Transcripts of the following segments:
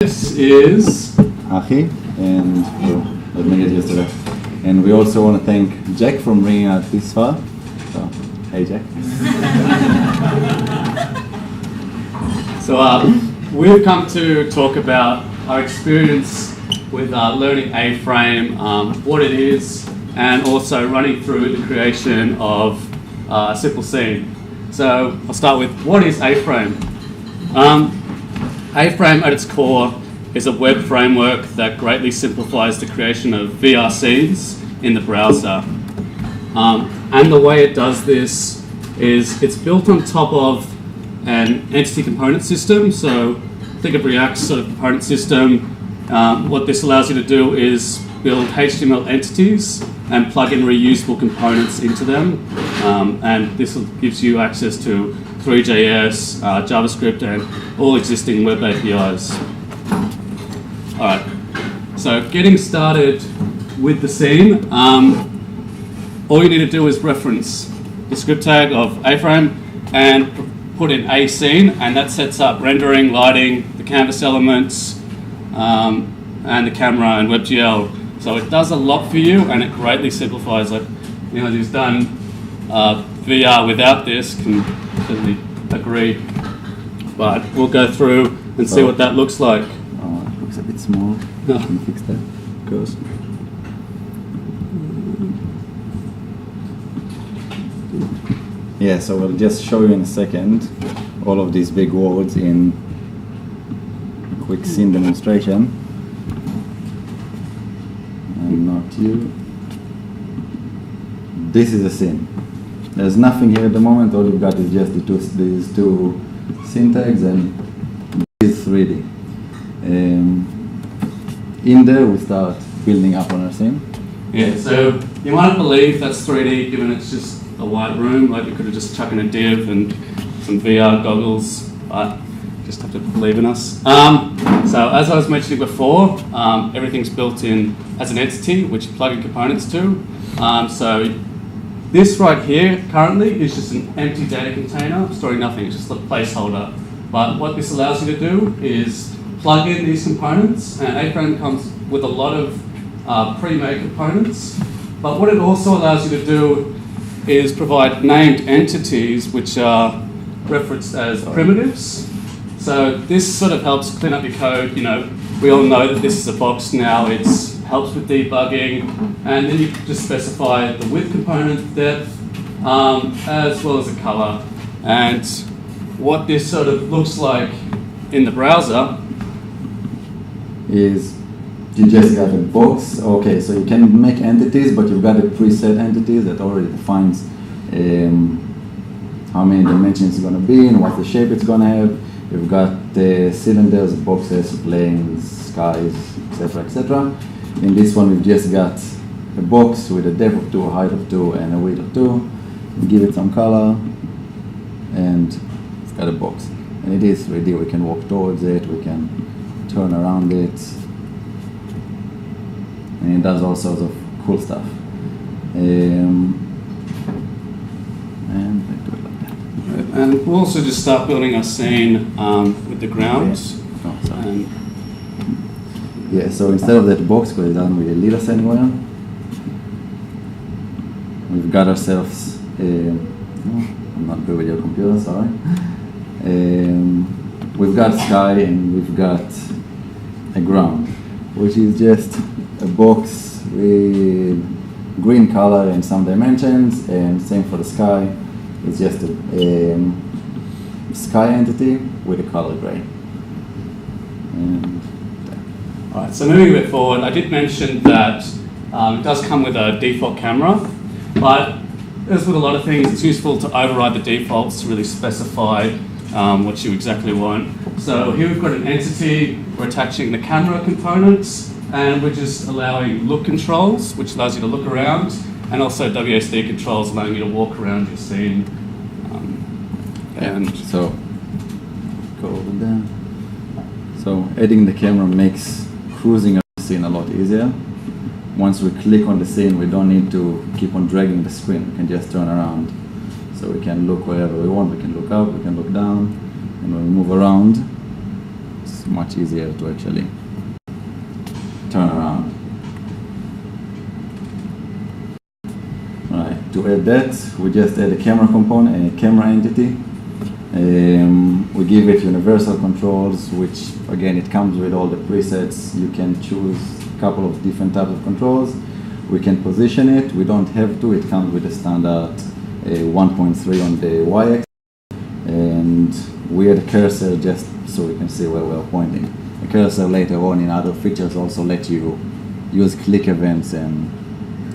This is Achi, and let me get used to that. And we also want to thank Jack for bringing us this far. So, hey Jack. So we've come to talk about our experience with learning AFame, what it is, and also running through the creation of a simple scene. So I'll start with, what is AFame? AFame at its core is a web framework that greatly simplifies the creation of VR scenes in the browser. And the way it does this is it's built on top of an entity component system. So think of React's sort of component system. What this allows you to do is build HTML entities and plug in reusable components into them. And this gives you access to 3JS, JavaScript, and all existing web APIs. All right, so getting started with the scene, all you need to do is reference the script tag of AFame and put in a scene, and that sets up rendering, lighting, the canvas elements, and the camera and WebGL. So it does a lot for you, and it greatly simplifies it. Anyone who's done VR without this can certainly agree. But we'll go through and see what that looks like. Oh, it looks a bit small. Can you fix that? Of course. Yeah, so we'll just show you in a second all of these big words in a quick scene demonstration. And not you. This is a scene. There's nothing here at the moment. All you've got is just these two scene tags, and this is 3D. In there, we start building up on our scene. Yeah, so you might believe that's 3D, given it's just a white room. Like, we could have just chucked in a div and some VR goggles, but just have to believe in us. So as I was mentioning before, everything's built in as an entity, which you plug in components to. So this right here currently is just an empty data container storing nothing. It's just a placeholder. But what this allows you to do is plug in these components, and AFame comes with a lot of pre-made components. But what it also allows you to do is provide named entities which are referenced as primitives. So this sort of helps clean up your code. You know, we all know that this is a box now. It helps with debugging, and then you just specify the width component, depth, as well as the color. And what this sort of looks like in the browser is you just got a box. Okay, so you can make entities, but you've got a preset entity that already defines how many dimensions it's going to be and what the shape it's going to have. You've got cylinders, boxes, planes, skies, etc., etc. In this one, we've just got a box with a depth of 2, a height of 2, and a width of 2. We give it some color, and it's got a box. And it is 3D. We can walk towards it. We can turn around it. And it does all sorts of cool stuff. And I do it like that. And we'll also just start building our scene with the ground. Oh, sorry. Yeah, so instead of that box, we're done with a lead us anywhere. We've got ourselves, I'm not good with your computer, sorry. We've got sky and we've got a ground, which is just a box with green color and some dimensions, and same for the sky. It's just a sky entity with a color gray. All right, so moving a bit forward, I did mention that it does come with a default camera, but as with a lot of things, it's useful to override the defaults to really specify what you exactly want. So here we've got an entity, we're attaching the camera components, and we're just allowing look controls, which allows you to look around, and also WASD controls allowing you to walk around your scene. And so, go over there. So adding the camera makes cruising the scene a lot easier. Once we click on the scene, we don't need to keep on dragging the screen. We can just turn around. So we can look wherever we want. We can look up, we can look down, and when we move around, it's it's much easier to actually turn around. Alright, to add that, we just add a camera component, a camera entity. We give it universal controls, which again, it comes with all the presets. You can choose a couple of different types of controls. We can position it. We don't have to. It comes with a standard 1.3 on the y-axis. And we add a cursor just so we can see where we're pointing. The cursor later on in other features also let you use click events and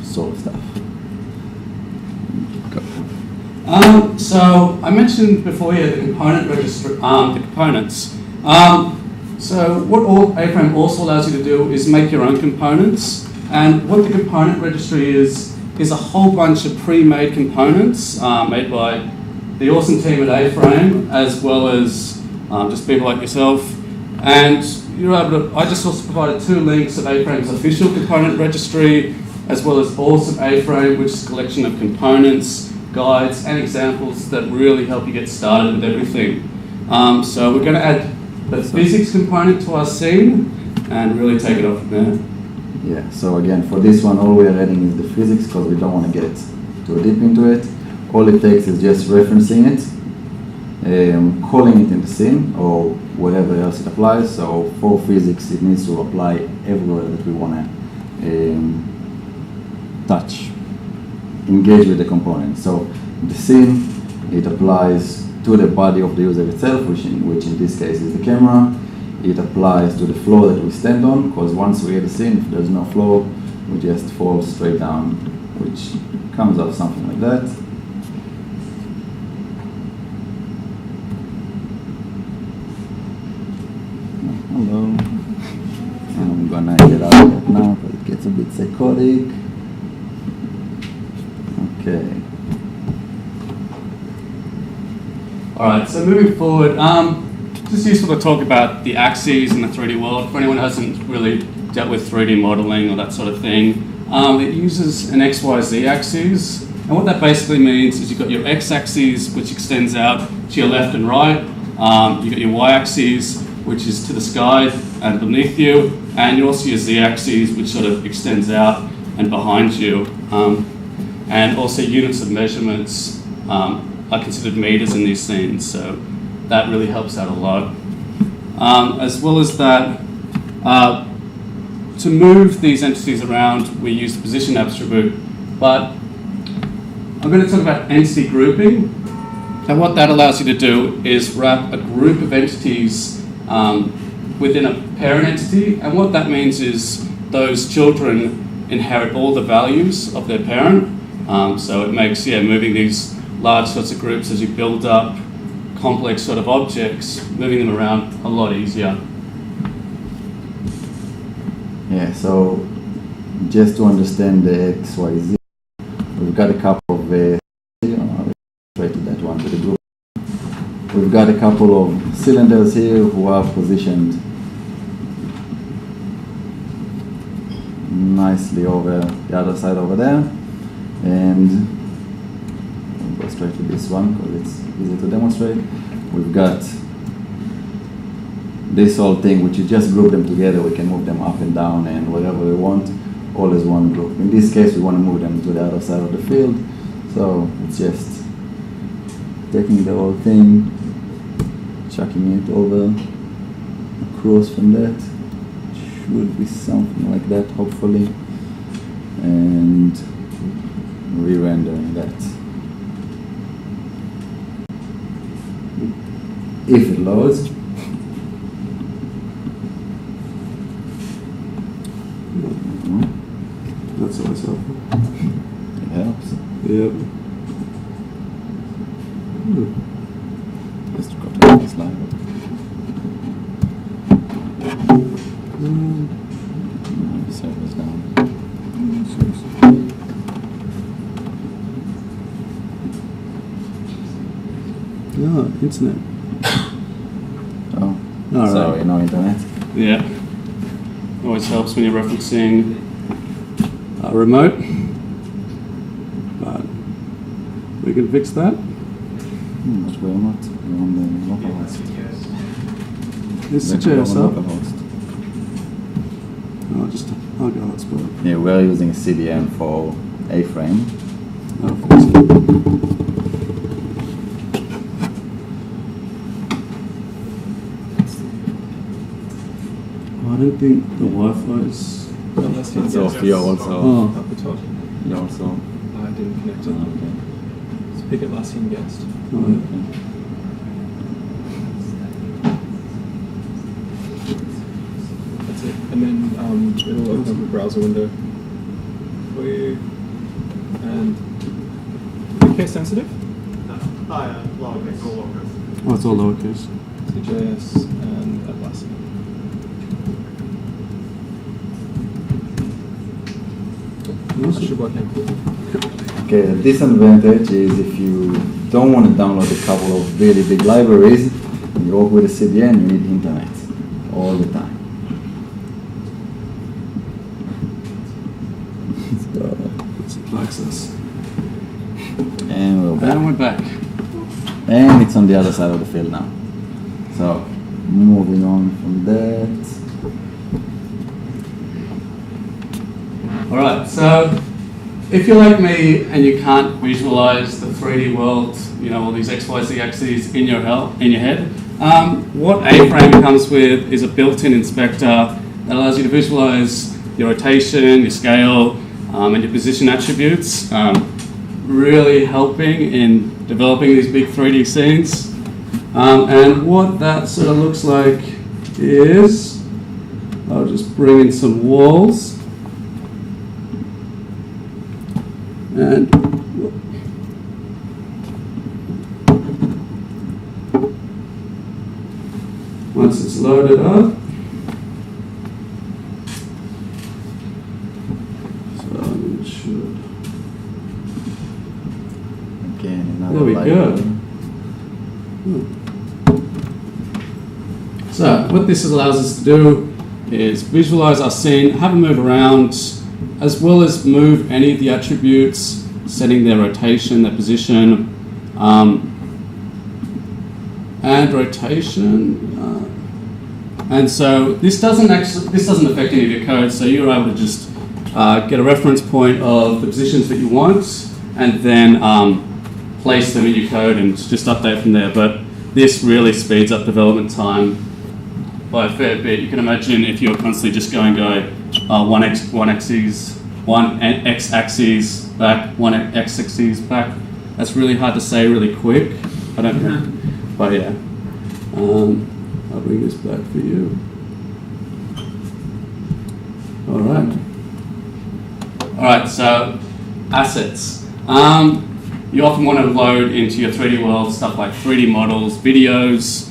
sort of stuff. So I mentioned before here the component registry, the components. So what AFame also allows you to do is make your own components. And what the component registry is a whole bunch of pre-made components made by the awesome team at AFame, as well as just people like yourself. And you're able to, I just also provided 2 links of AFame's official component registry, as well as Awesome AFame, which is a collection of components, guides, and examples that really help you get started with everything. So we're going to add the physics component to our scene and really take it off from there. Yeah, so again, for this one, all we're adding is the physics because we don't want to get too deep into it. All it takes is just referencing it, calling it in the scene or wherever else it applies. So for physics, it needs to apply everywhere that we want to touch, engage with the component. So the scene, it applies to the body of the user itself, which in this case is the camera. It applies to the floor that we stand on, because once we hit the scene, if there's no floor, we just fall straight down, which comes off something like that. Hello. I'm gonna get out of it now because it gets a bit psychotic. Okay. All right, so moving forward, just useful to talk about the axes in the 3D world. For anyone who hasn't really dealt with 3D modeling or that sort of thing, it uses an XYZ axis. And what that basically means is you've got your x-axis, which extends out to your left and right. You've got your y-axis, which is to the sky and beneath you. And you also your z-axis, which sort of extends out and behind you. And also units of measurements are considered meters in these scenes. So that really helps out a lot. As well as that, to move these entities around, we use the position attribute. But I'm going to talk about entity grouping. And what that allows you to do is wrap a group of entities within a parent entity. And what that means is those children inherit all the values of their parent. So it makes moving these large sorts of groups as you build up complex sort of objects, moving them around a lot easier. Yeah, so just to understand the XYZ, we've got a couple of straight to that one, to the group. We've got a couple of cylinders here who are positioned nicely over the other side over there, and we'll go straight to this one because it's easy to demonstrate. We've got this whole thing, which you just group them together. We can move them up and down and wherever we want, all as one group. In this case, we want to move them to the other side of the field, so it's just taking the whole thing, chucking it over across from that. Should be something like that, hopefully, and re-rendering that. If it loads. That's always helpful. It helps. Yep. Just got to this line. Server's down. Yeah, internet. Oh, All right. sorry, no internet. Yeah, always helps when you're referencing a remote, but we can fix that. But we're not. We're on the local host. It's Then JS go on up. localhost. I'll go hotspot. Yeah, we're using CDN for AFame. Oh, fix it. Oh, I don't think the Wi-Fi is. It's off here also. Oh. Up the top. You also. I didn't connect it. Okay. Let's pick it last in guest. Oh, That's it. And then it'll open up a browser window for you. And case sensitive. Lowercase or lowercase. oh, it's all lowercase. CJS and Atlassian. That should work now. Okay, the disadvantage is if you don't want to download a couple of really big libraries, you work with a CDN, you need internet all the time. It's access. And we're back. And we're back. And it's on the other side of the field now. So, moving on from that. Alright, so if you're like me and you can't visualize the 3D world, you know, all these XYZ axes in your head, what AFame comes with is a built-in inspector that allows you to visualize your rotation, your scale, and your position attributes, really helping in developing these big 3D scenes. And what that sort of looks like is, I'll just bring in some walls. And once it's loaded up, so it should. Again, another There we library. go. So what this allows us to do is visualize our scene, have it move around, as well as move any of the attributes, setting their rotation, their position, and rotation. And so this doesn't affect any of your code. So you're able to just get a reference point of the positions that you want, and then place them in your code and just update from there. But this really speeds up development time by a fair bit. You can imagine if you're constantly just one x-axis back, one x-axis back. That's really hard to say really quick. I don't know, but yeah. I'll bring this back for you. All right, so assets. You often want to load into your 3D world stuff like 3D models, videos,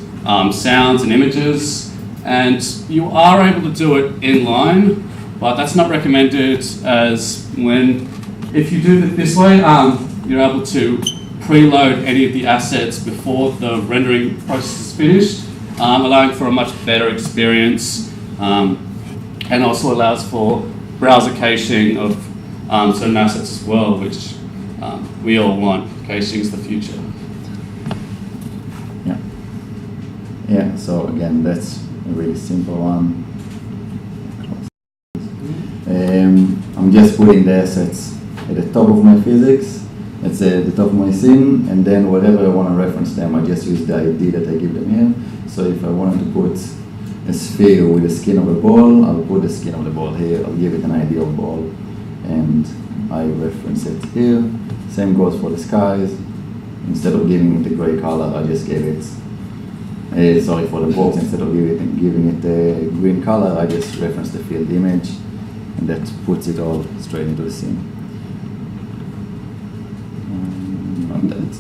sounds and images, and you are able to do it inline, but that's not recommended, as if you do it this way, you're able to preload any of the assets before the rendering process is finished, allowing for a much better experience, and also allows for browser caching of certain assets as well, which we all want. Caching is the future. Yeah, so again, that's a really simple one. I'm just putting the assets at the top of my physics, it's at the top of my scene, and then wherever I want to reference them, I just use the ID that I give them here. So if I wanted to put a sphere with the skin of a ball, I'll put the skin of the ball here, I'll give it an ID of ball, and I reference it here. Same goes for the skies. Instead of giving it a gray color, I just gave it, for the box, instead of giving it a green color, I just reference the field image, and that puts it all straight into the scene. And that.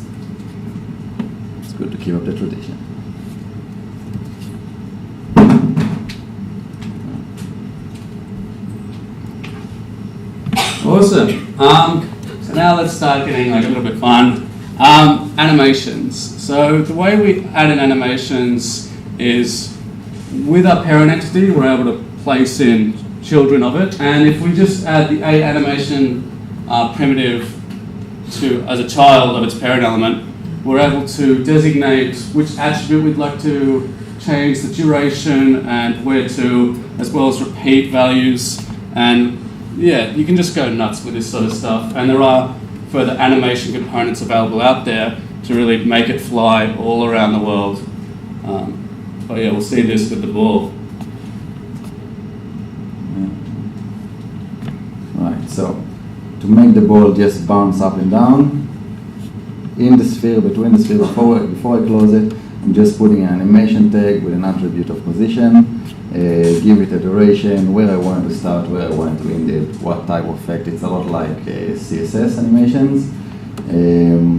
It's good to keep up the tradition. Awesome. So now let's start getting like a little bit fun. Animations. So the way we add in animations is with our parent entity, we're able to place in children of it. And if we just add the A animation primitive as a child of its parent element, we're able to designate which attribute we'd like to change the duration and where to, as well as repeat values. And yeah, you can just go nuts with this sort of stuff. And there are further animation components available out there to really make it fly all around the world. But yeah, we'll see this with the ball. Right, so to make the ball just bounce up and down, in the sphere, between the sphere, before I close it, I'm just putting an animation tag with an attribute of position, give it a duration, where I want it to start, where I want to end it, what type of effect. It's a lot like CSS animations,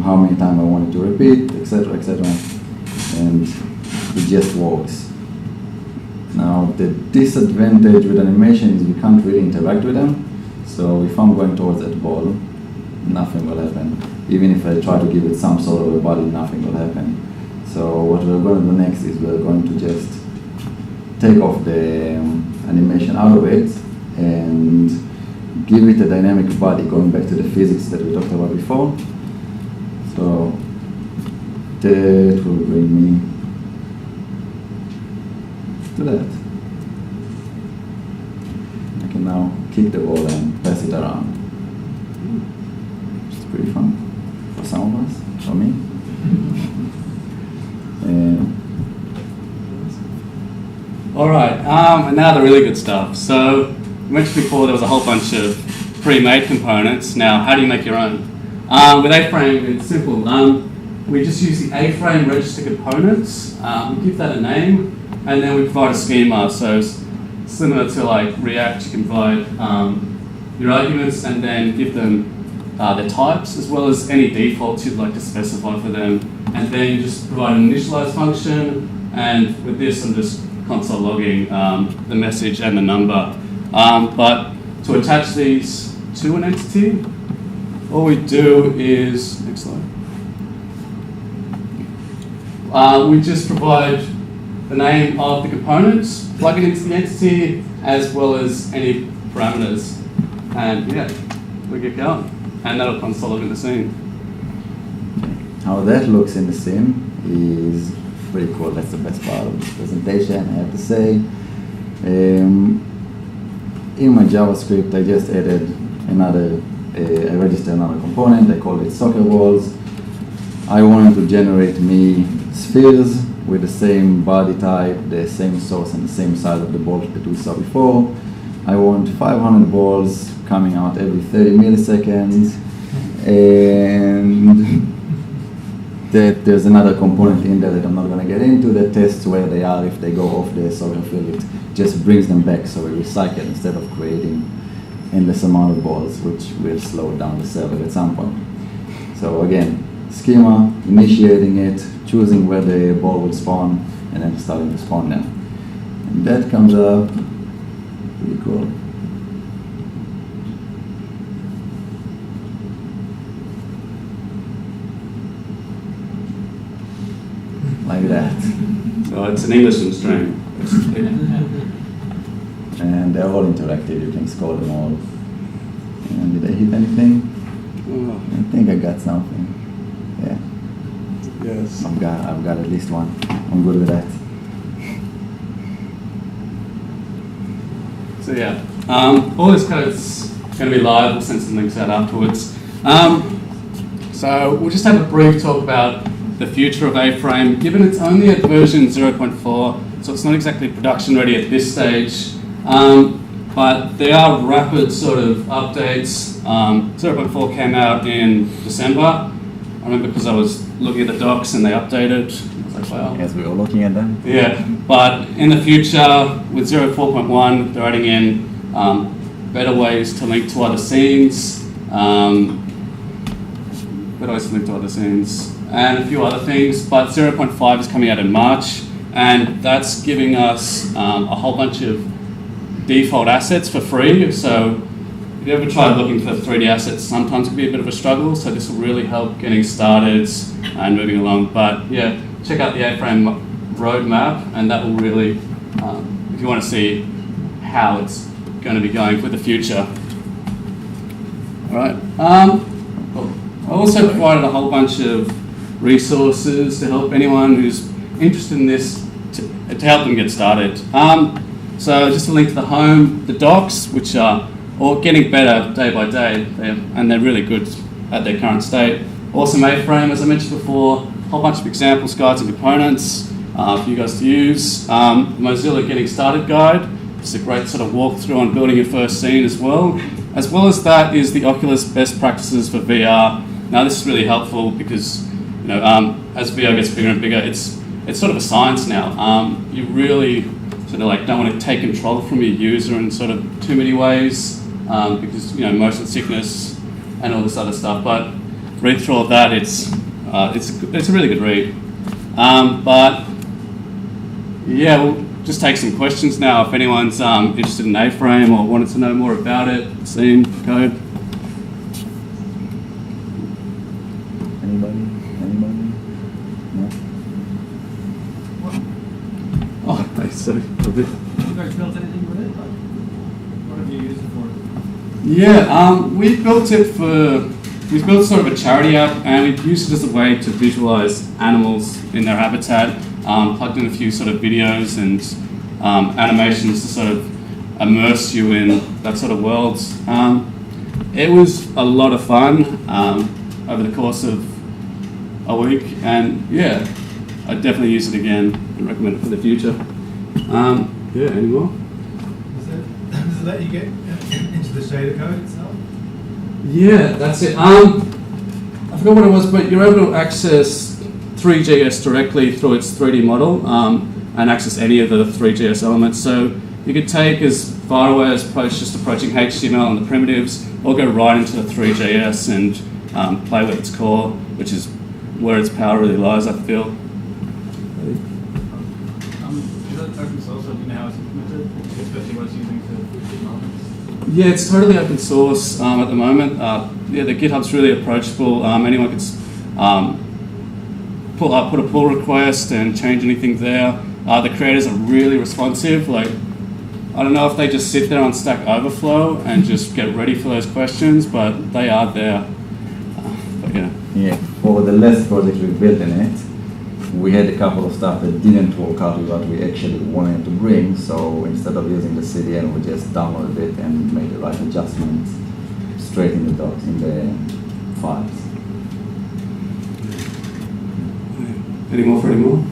how many times I want it to repeat, etc., etc. And it just works. Now, the disadvantage with animation is you can't really interact with them. So if I'm going towards that ball, nothing will happen. Even if I try to give it some sort of a body, nothing will happen. So what we're going to do next is we're going to just take off the animation out of it and give it a dynamic body, going back to the physics that we talked about before. So that will bring me to that. I can now kick the ball and pass it around. It's pretty fun for some of us, for me. All right, and now the really good stuff. So I mentioned before there was a whole bunch of pre-made components. Now, how do you make your own? With AFame, it's simple. We just use the AFame register components. We give that a name, and then we provide a schema. So similar to like React, you can provide your arguments and then give them their types, as well as any defaults you'd like to specify for them. And then you just provide an initialize function, and with this I'm just console logging the message and the number. But to attach these to an entity, all we do is, next slide. We just provide the name of the components, plug it into the entity, as well as any parameters. And yeah, we get going. And that'll console log in the scene. How that looks in the scene is pretty cool. That's the best part of this presentation, I have to say. In my JavaScript, I just added another, I registered another component. I called it soccer balls. I wanted to generate me spheres with the same body type, the same source, and the same size of the balls that we saw before. I want 500 balls coming out every 30 milliseconds, and that there's another component in there that I'm not going to get into that tests where they are. If they go off the soccer field, it just brings them back, so we recycle instead of creating endless amount of balls, which will slow down the server at some point. So again, schema, initiating it, choosing where the ball will spawn, and then starting to spawn them. And that comes up pretty cool. Like that. So it's an English and string. And they're all interactive, you can score them all. And did I hit anything? Oh, I think I got something. Yeah, yes. I've got at least one. I'm good with that. So yeah, all this code's going to be live. We'll send some links out afterwards. So we'll just have a brief talk about the future of AFame, given it's only at version 0.4, so it's not exactly production ready at this stage. But there are rapid sort of updates. 0.4 came out in December. I remember because I was looking at the docs and they updated. I was like, wow. Yes, we were looking at them. Yeah, but in the future, with 0.4.1, they're adding in better ways to link to other scenes, and a few other things. But 0.5 is coming out in March, and that's giving us a whole bunch of default assets for free. So if you ever tried looking for 3D assets, sometimes it can be a bit of a struggle, so this will really help getting started and moving along. But yeah, check out the AFame roadmap, and that will really, if you want to see how it's going to be going for the future. All right. I also provided a whole bunch of resources to help anyone who's interested in this to help them get started. So just a link to the home, the docs, which are all getting better day by day, and they're really good at their current state. Awesome AFame, as I mentioned before, a whole bunch of examples, guides and components for you guys to use. Mozilla Getting Started Guide, it's a great sort of walkthrough on building your first scene as well. As well as that is the Oculus Best Practices for VR. Now this is really helpful because as VR gets bigger and bigger, it's sort of a science now. You really sort of like don't want to take control from your user in sort of too many ways because motion sickness and all this other stuff. But read through all that. It's a really good read. But yeah, we'll just take some questions now. If anyone's interested in AFame or wanted to know more about it, scene, code. Anybody? No? Oh, thanks. So a bit. Have you guys built anything with it? Like, what have you used it for? Yeah, we've built sort of a charity app, and we've used it as a way to visualize animals in their habitat, plugged in a few sort of videos and animations to sort of immerse you in that sort of world. It was a lot of fun over the course of a week, and yeah, I'd definitely use it again and recommend it for the future. Yeah, any more? Does it let you get into the shader code itself? Yeah, that's it. I forgot what it was, but you're able to access 3GS directly through its 3D model and access any of the 3GS elements. So you could take as far away as just approaching HTML and the primitives, or go right into the 3JS and play with its core, which is where its power really lies, I feel. Is that open source, or do you know how it's implemented, especially what it's using for? Yeah, it's totally open source at the moment. Yeah, the GitHub's really approachable. Anyone can put a pull request and change anything there. The creators are really responsive. Like, I don't know if they just sit there on Stack Overflow and just get ready for those questions, but they are there. But yeah. Yeah, for the last project we built in it, we had a couple of stuff that didn't work out with what we actually wanted to bring, so instead of using the CDN, we just downloaded it and made the right adjustments straight in the docs, in the files. Any more for any more?